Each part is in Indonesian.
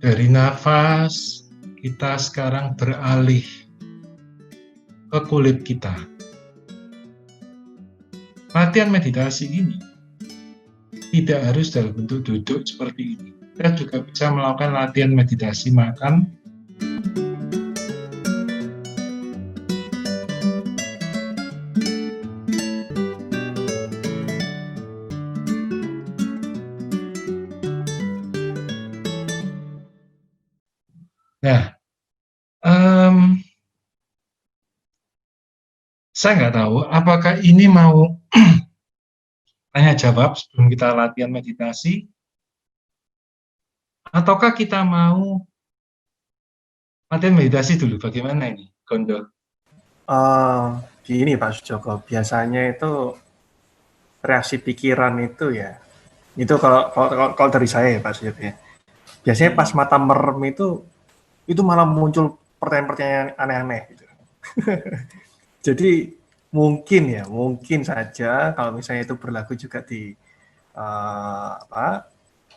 Dari nafas, kita sekarang beralih ke kulit kita. Latihan meditasi ini tidak harus dalam bentuk duduk seperti ini. Kita juga bisa melakukan latihan meditasi makan. Nah, saya nggak tahu apakah ini mau tanya jawab sebelum kita latihan meditasi, ataukah kita mau latihan meditasi dulu. Bagaimana ini, Gondo? Gini Pak Joko, biasanya itu reaksi pikiran itu ya, itu kalau dari saya ya Pak Joko ya, biasanya pas mata merem itu malah muncul pertanyaan-pertanyaan aneh-aneh gitu. Jadi mungkin saja kalau misalnya itu berlaku juga di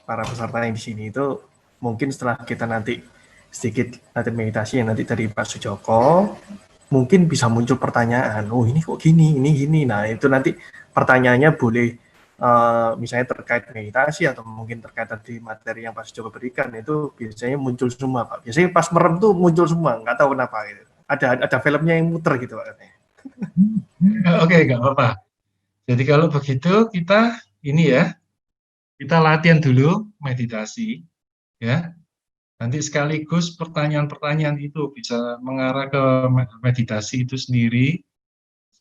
para peserta yang di sini itu, mungkin setelah kita nanti sedikit latihan meditasi yang nanti dari Pak Sujoko, mungkin bisa muncul pertanyaan, oh ini kok gini, ini gini. Nah itu nanti pertanyaannya boleh misalnya terkait meditasi atau mungkin terkait tadi materi yang Pak Sujoko berikan, itu biasanya muncul semua Pak. Biasanya pas merem tuh muncul semua, nggak tahu kenapa gitu. Ada filmnya yang muter gitu Pak. Oke, nggak apa-apa. Jadi kalau begitu kita ini ya, kita latihan dulu meditasi ya. Nanti sekaligus pertanyaan-pertanyaan itu bisa mengarah ke meditasi itu sendiri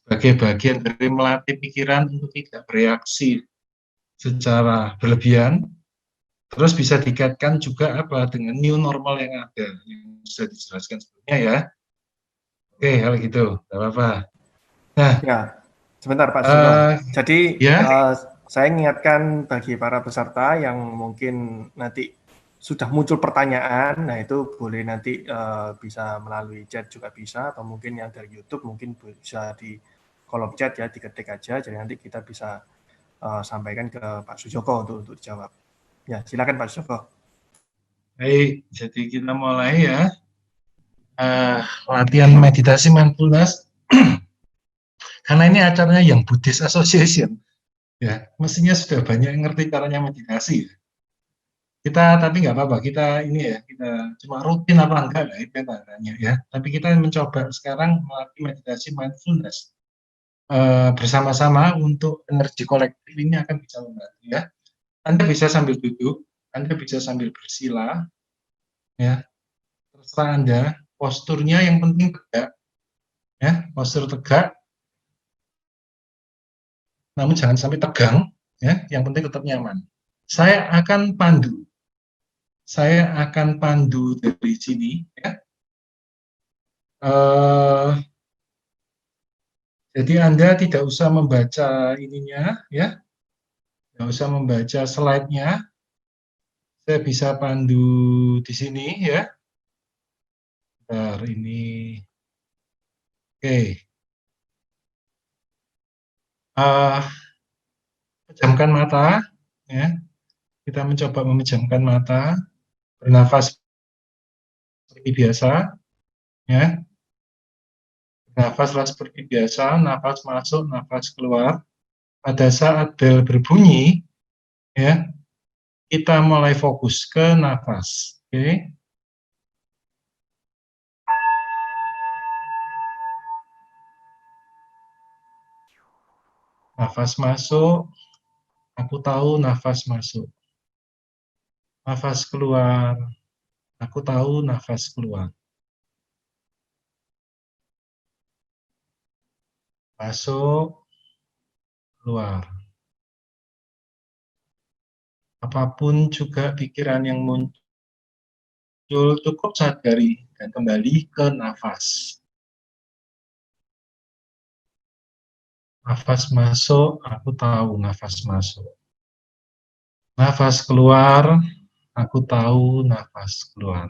sebagai bagian dari melatih pikiran untuk tidak bereaksi secara berlebihan. Terus bisa dikaitkan juga apa dengan new normal yang ada, yang bisa dijelaskan sebelumnya ya. Oke, kalau gitu, nggak apa-apa. Nah, Ya, sebentar Pak Sujoko. Jadi ya, saya ingatkan bagi para peserta yang mungkin nanti sudah muncul pertanyaan, nah itu boleh nanti bisa melalui chat juga bisa, atau mungkin yang dari YouTube mungkin bisa di kolom chat ya, diketik aja, jadi nanti kita bisa sampaikan ke Pak Sujoko untuk dijawab. Ya, silakan Pak Sujoko. baik. Jadi kita mulai ya. Latihan meditasi mindfulness. Karena ini acaranya yang Buddhist Association. Ya, mestinya sudah banyak yang ngerti caranya meditasi. Kita tapi nggak apa-apa, kita ini ya, kita cuma rutin apa enggak lah itu caranya ya. Tapi kita mencoba sekarang melatih meditasi mindfulness bersama-sama untuk energi kolektif ini akan bisa membantu ya. Anda bisa sambil duduk, Anda bisa sambil bersila, ya terserah Anda. Posturnya yang penting tegak, ya postur tegak. Namun jangan sampai tegang, ya. Yang penting tetap nyaman. Saya akan pandu dari sini, ya. Jadi Anda tidak usah membaca ininya, ya, tidak usah membaca slide-nya. Saya bisa pandu di sini, ya. Bentar, ini, oke. Pejamkan mata, ya. Kita mencoba memejamkan mata, bernafas seperti biasa, ya. Nafaslah seperti biasa, nafas masuk, nafas keluar. Pada saat bel berbunyi, ya, kita mulai fokus ke nafas. Oke. Nafas masuk, aku tahu nafas masuk. Nafas keluar, aku tahu nafas keluar. Masuk, keluar. Apapun juga pikiran yang muncul, cukup sadari dan kembali ke nafas. Nafas masuk, aku tahu nafas masuk. Nafas keluar, aku tahu nafas keluar.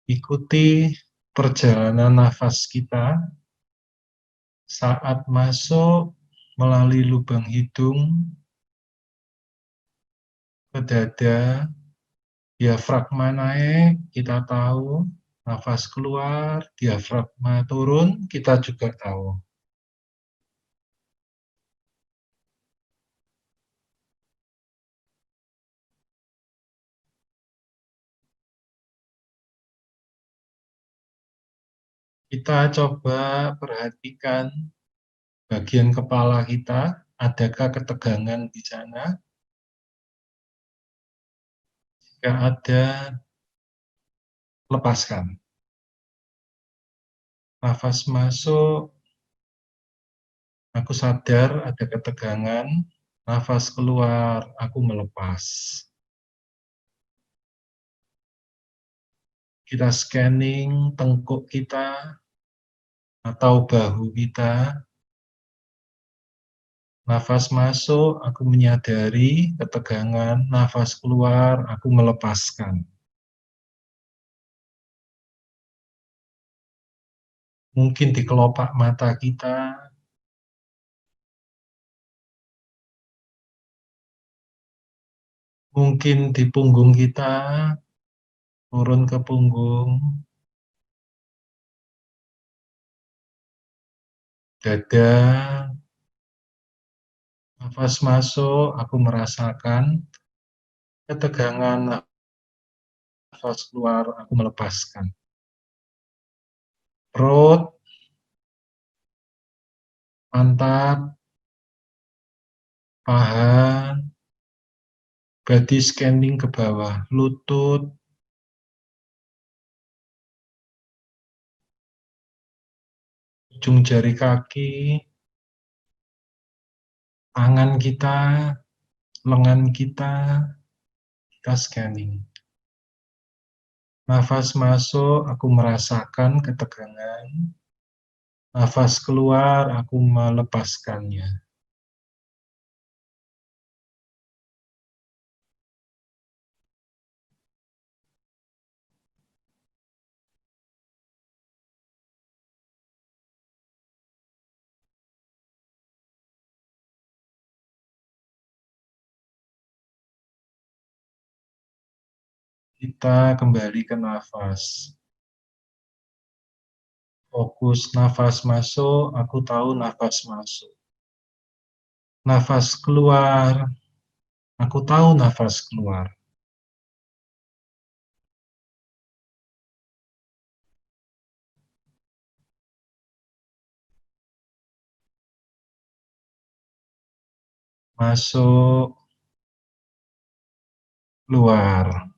Ikuti perjalanan nafas kita saat masuk melalui lubang hidung ke dada, diafragma naik, kita tahu, nafas keluar, diafragma turun, kita juga tahu. Kita coba perhatikan bagian kepala kita, adakah ketegangan di sana? Jika ada, lepaskan. Nafas masuk, aku sadar ada ketegangan. Nafas keluar, aku melepas. Kita scanning tengkuk kita atau bahu kita. Nafas masuk, aku menyadari ketegangan. Nafas keluar, aku melepaskan. Mungkin di kelopak mata kita, mungkin di punggung kita, turun ke punggung, dada, nafas masuk, aku merasakan ketegangan, nafas keluar, aku melepaskan. Perut, pantat, paha, body scanning ke bawah, lutut, ujung jari kaki, tangan kita, lengan kita scanning. Nafas masuk, aku merasakan ketegangan. Nafas keluar, aku melepaskannya. Kita kembali ke nafas. Fokus nafas masuk, aku tahu nafas masuk. Nafas keluar, aku tahu nafas keluar. Masuk, keluar.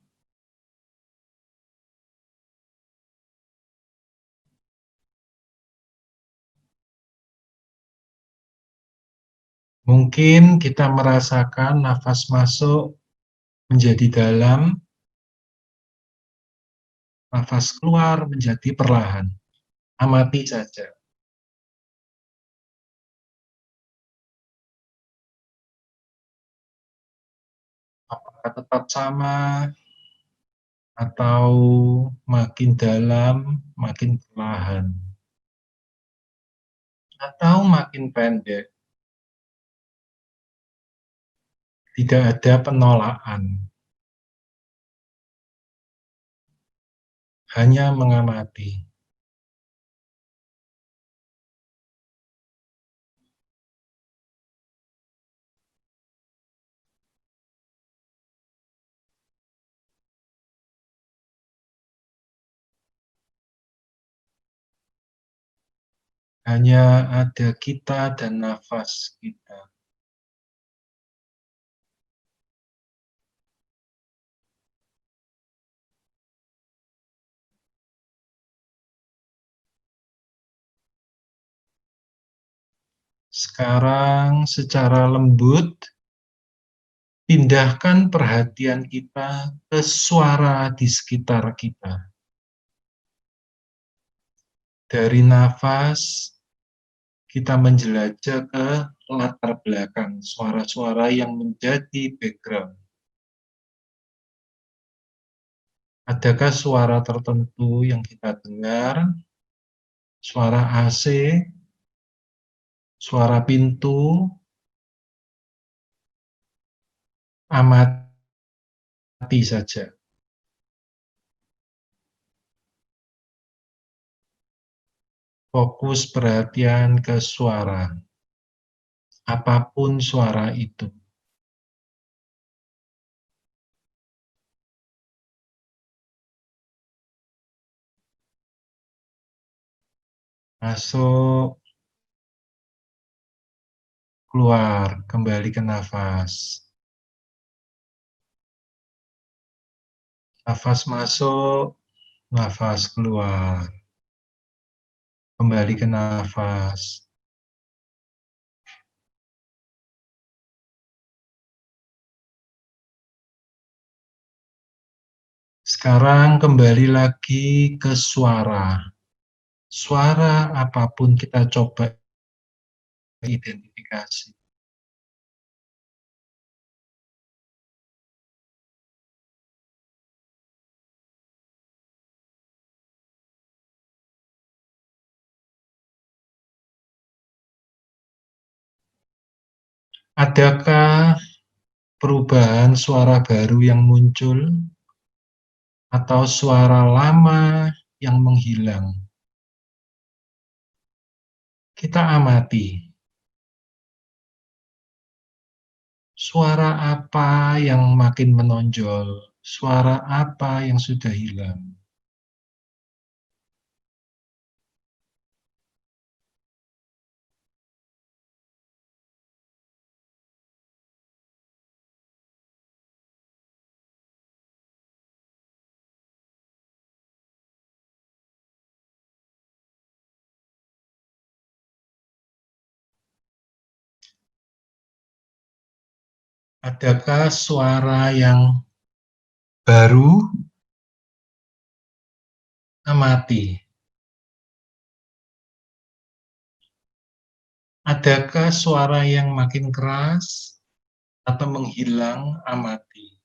Mungkin kita merasakan nafas masuk menjadi dalam, nafas keluar menjadi perlahan. Amati saja. Apakah tetap sama atau makin dalam, makin perlahan, atau makin pendek. Tidak ada penolakan, hanya mengamati. Hanya ada kita dan nafas kita. Sekarang secara lembut, pindahkan perhatian kita ke suara di sekitar kita. Dari nafas, kita menjelajah ke latar belakang, suara-suara yang menjadi background. Adakah suara tertentu yang kita dengar? Suara AC, suara pintu, amati saja. Fokus perhatian ke suara, apapun suara itu. Masuk, keluar, kembali ke nafas. Nafas masuk, nafas keluar. Kembali ke nafas. Sekarang kembali lagi ke suara. Suara apapun kita coba identifikasi. Adakah perubahan suara baru yang muncul atau suara lama yang menghilang? Kita amati. Suara apa yang makin menonjol? Suara apa yang sudah hilang? Adakah suara yang baru? Amati. Adakah suara yang makin keras atau menghilang? Amati.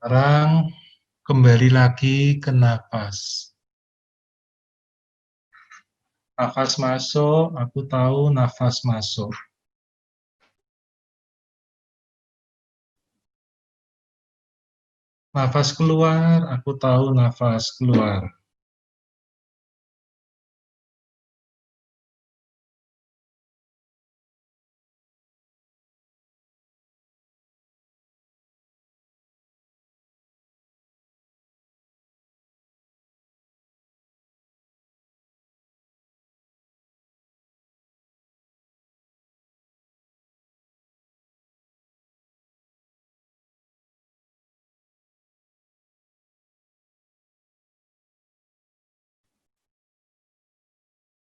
Sekarang kembali lagi ke nafas. Nafas masuk, aku tahu nafas masuk. Nafas keluar, aku tahu nafas keluar.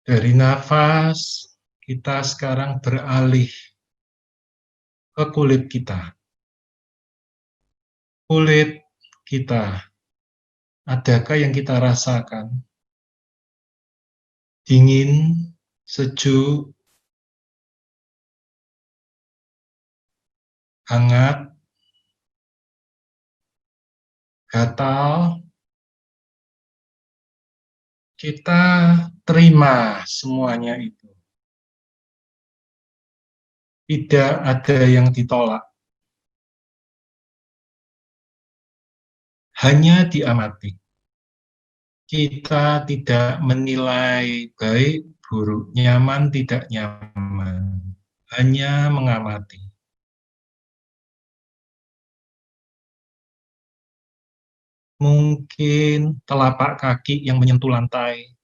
Dari nafas, kita sekarang beralih ke kulit kita. Kulit kita, adakah yang kita rasakan? Dingin, sejuk, hangat, gatal. Kita terima semuanya itu. Tidak ada yang ditolak. Hanya diamati. Kita tidak menilai baik, buruk, nyaman, tidak nyaman. Hanya mengamati. Mungkin telapak kaki yang menyentuh lantai.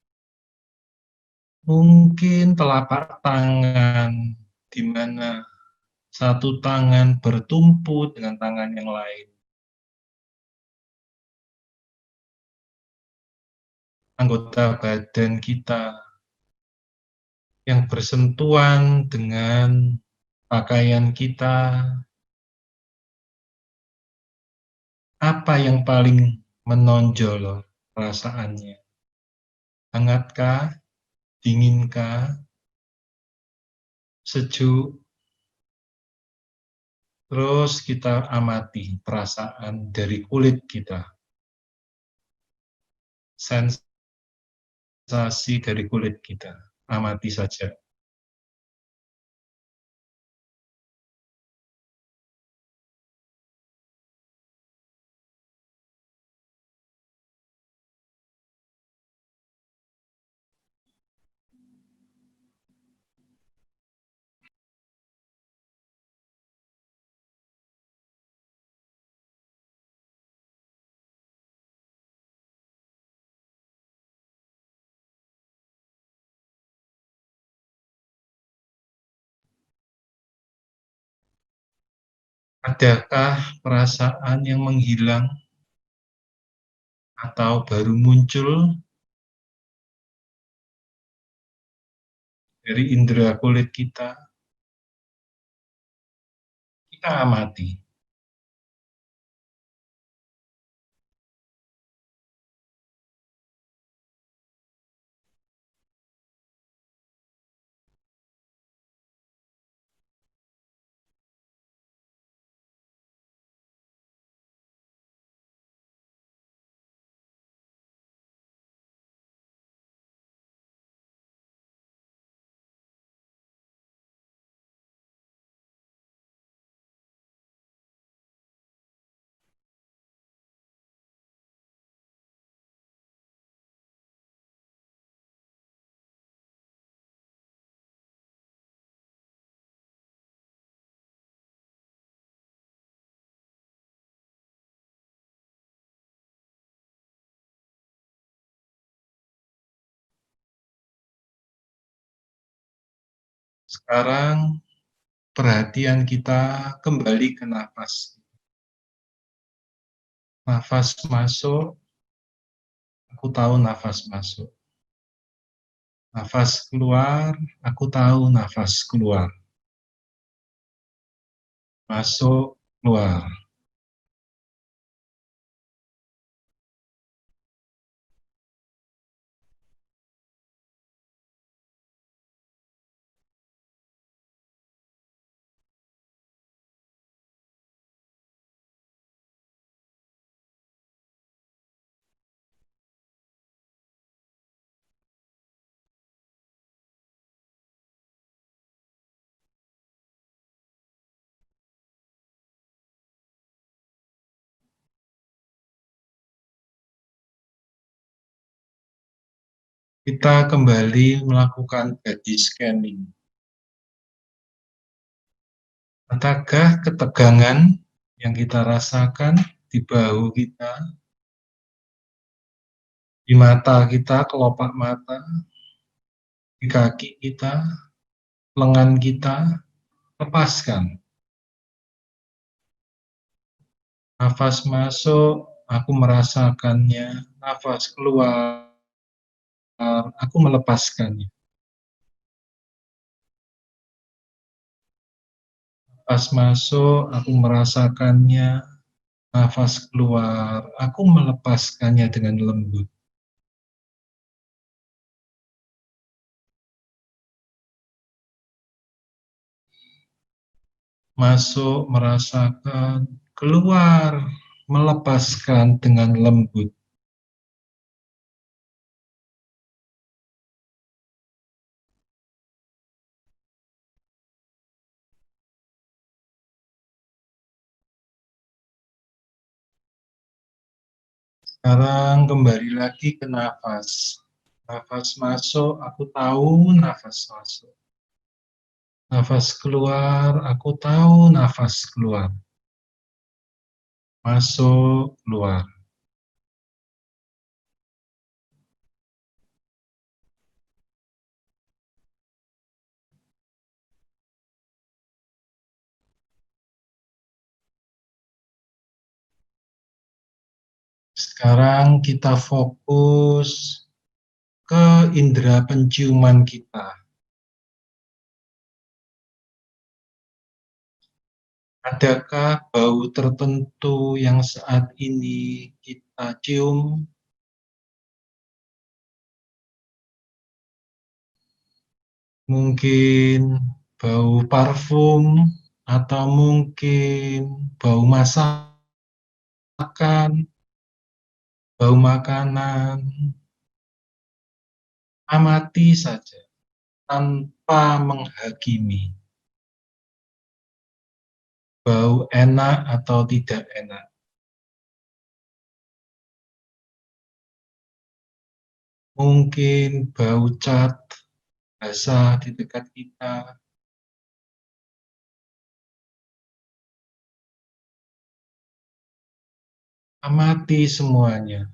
Mungkin telapak tangan di mana satu tangan bertumpu dengan tangan yang lain. anggota badan kita yang bersentuhan dengan pakaian kita, apa yang paling menonjol perasaannya? Hangatkah, dinginkah, sejuk? Terus kita amati perasaan dari kulit kita, sensasi dari kulit kita, amati saja. Adakah perasaan yang menghilang atau baru muncul dari indera kulit kita? Kita amati. Sekarang perhatian kita kembali ke nafas. Nafas masuk, aku tahu nafas masuk. Nafas keluar, aku tahu nafas keluar. Masuk, keluar. Kita kembali melakukan body scanning. Adakah ketegangan yang kita rasakan di bahu kita, di mata kita, kelopak mata, di kaki kita, lengan kita? Lepaskan. Nafas masuk, aku merasakannya. Nafas keluar, aku melepaskannya. Nafas masuk, aku merasakannya. Nafas keluar, aku melepaskannya dengan lembut. Masuk, merasakan, keluar, melepaskan dengan lembut. Sekarang kembali lagi ke nafas. Nafas masuk, aku tahu nafas masuk. Nafas keluar, aku tahu nafas keluar. Masuk, keluar. Sekarang kita fokus ke indera penciuman kita. Adakah bau tertentu yang saat ini kita cium? Mungkin bau parfum, atau mungkin bau masakan, bau makanan. Amati saja tanpa menghakimi. Bau enak atau tidak enak. Mungkin bau cat basah di dekat kita. Amati semuanya.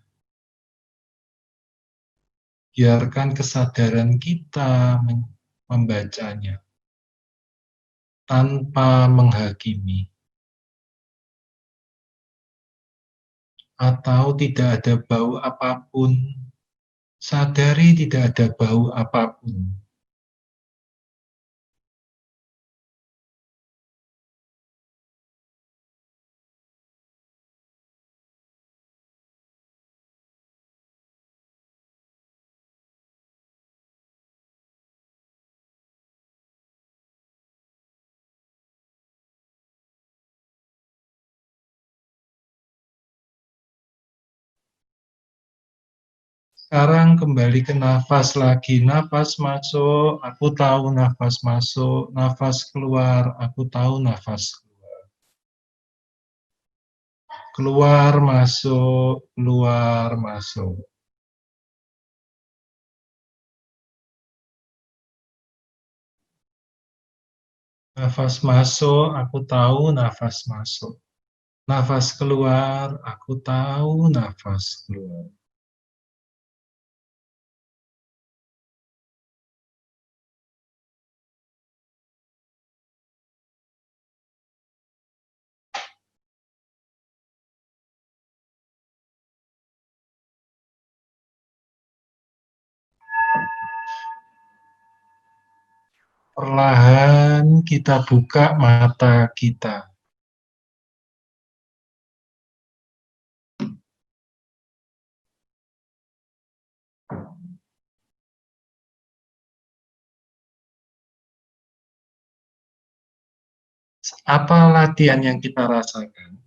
Biarkan kesadaran kita membacanya tanpa menghakimi. Atau tidak ada bau apapun. Sadari tidak ada bau apapun. Sekarang kembali ke nafas lagi. Nafas masuk, aku tahu nafas masuk. Nafas keluar, aku tahu nafas keluar. Keluar, masuk, keluar, masuk. Nafas masuk, aku tahu nafas masuk. Nafas keluar, aku tahu nafas keluar. Perlahan kita buka mata kita. Apa latihan yang kita rasakan?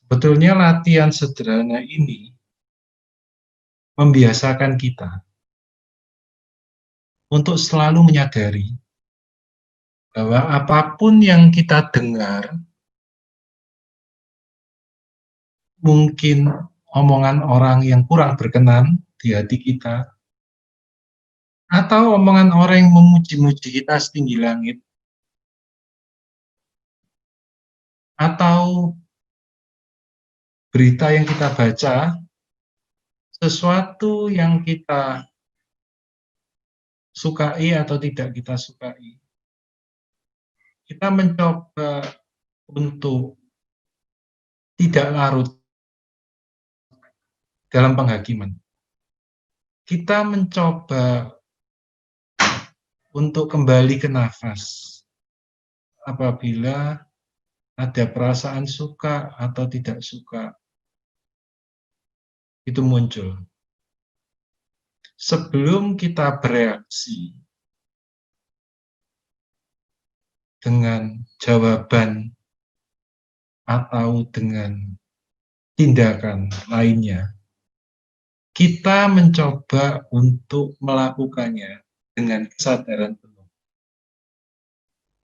Sebetulnya latihan sederhana ini membiasakan kita untuk selalu menyadari bahwa apapun yang kita dengar, mungkin omongan orang yang kurang berkenan di hati kita, atau omongan orang yang memuji-muji kita setinggi langit, atau berita yang kita baca, sesuatu yang kita sukai atau tidak kita sukai. Kita mencoba untuk tidak larut dalam penghakiman. Kita mencoba untuk kembali ke nafas. Apabila ada perasaan suka atau tidak suka, itu muncul. Sebelum kita bereaksi dengan jawaban atau dengan tindakan lainnya, kita mencoba untuk melakukannya dengan kesadaran penuh.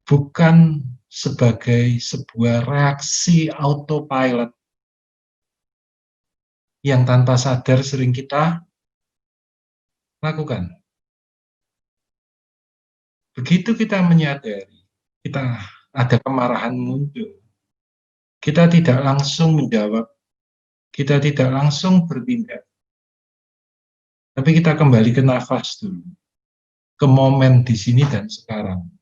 Bukan sebagai sebuah reaksi autopilot yang tanpa sadar sering kita lakukan. Begitu kita menyadari, kita ada kemarahan muncul, kita tidak langsung menjawab, kita tidak langsung bertindak, tapi kita kembali ke nafas dulu, ke momen di sini dan sekarang.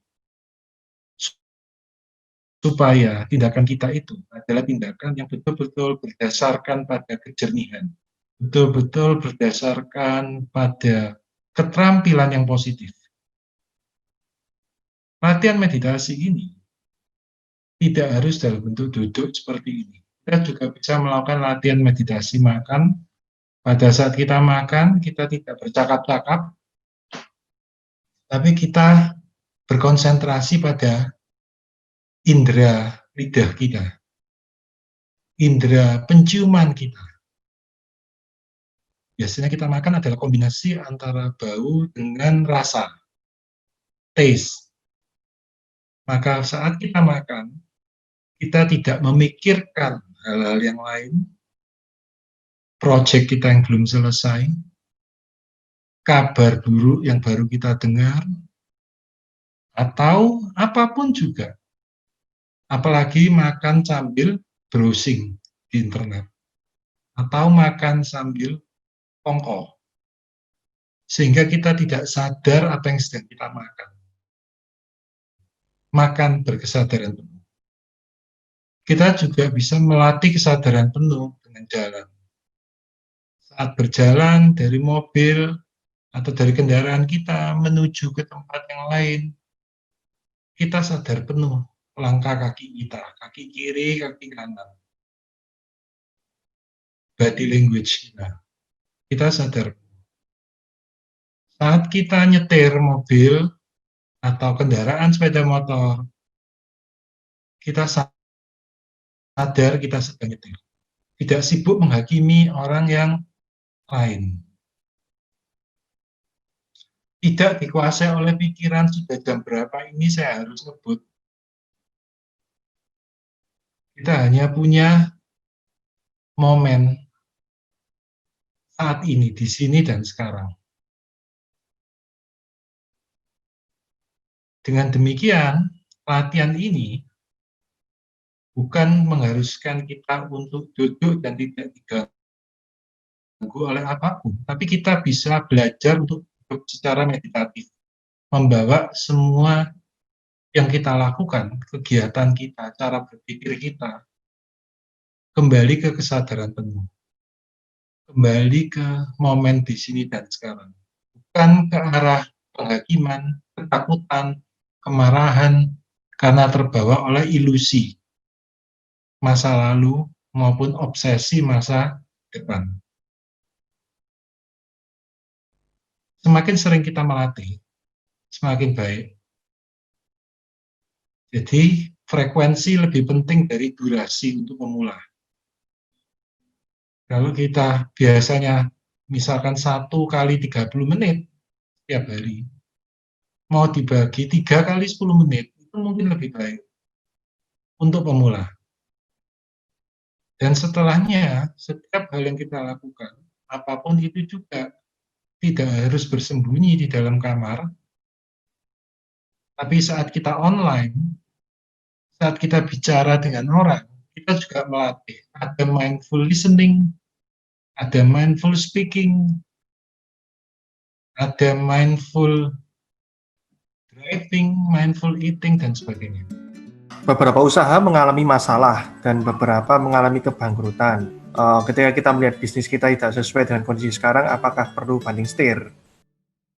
Supaya tindakan kita itu adalah tindakan yang betul-betul berdasarkan pada kejernihan, betul-betul berdasarkan pada keterampilan yang positif. Latihan meditasi ini tidak harus dalam bentuk duduk seperti ini. Kita juga bisa melakukan latihan meditasi makan. Pada saat kita makan, kita tidak bercakap-cakap, tapi kita berkonsentrasi pada indera lidah kita, indera penciuman kita. Biasanya kita makan adalah kombinasi antara bau dengan rasa, taste. Maka saat kita makan, kita tidak memikirkan hal-hal yang lain, proyek kita yang belum selesai, kabar buruk yang baru kita dengar, atau apapun juga. Apalagi makan sambil browsing di internet, atau makan sambil kongkow, sehingga kita tidak sadar apa yang sedang kita makan. Makan berkesadaran penuh. Kita juga bisa melatih kesadaran penuh dengan jalan. Saat berjalan dari mobil atau dari kendaraan kita menuju ke tempat yang lain, kita sadar penuh langkah kaki kita, kaki kiri, kaki kanan. Body language kita sadar. Saat kita nyetir mobil atau kendaraan sepeda motor, kita sadar kita sedang nyetir. Tidak sibuk menghakimi orang yang lain. Tidak dikuasai oleh pikiran sudah jam berapa ini saya harus ngebut. Kita hanya punya momen saat ini, di sini dan sekarang. Dengan demikian, latihan ini bukan mengharuskan kita untuk duduk dan tidak diganggu oleh apapun, tapi kita bisa belajar untuk secara meditatif, membawa semua yang kita lakukan, kegiatan kita, cara berpikir kita, kembali ke kesadaran penuh, kembali ke momen di sini dan sekarang, bukan ke arah penghakiman, ketakutan, kemarahan, karena terbawa oleh ilusi masa lalu maupun obsesi masa depan. Semakin sering kita melatih, semakin baik. Jadi, frekuensi lebih penting dari durasi untuk memulai. Kalau kita biasanya misalkan 1 kali 30 menit setiap hari, mau dibagi 3 kali 10 menit, itu mungkin lebih baik untuk pemula. Dan setelahnya, setiap hal yang kita lakukan, apapun itu juga tidak harus bersembunyi di dalam kamar, tapi saat kita online, saat kita bicara dengan orang, kita juga melatih. Ada mindful listening, ada mindful speaking, ada mindful driving, mindful eating, dan sebagainya. Beberapa usaha mengalami masalah dan beberapa mengalami kebangkrutan. Ketika kita melihat bisnis kita tidak sesuai dengan kondisi sekarang, apakah perlu banting setir?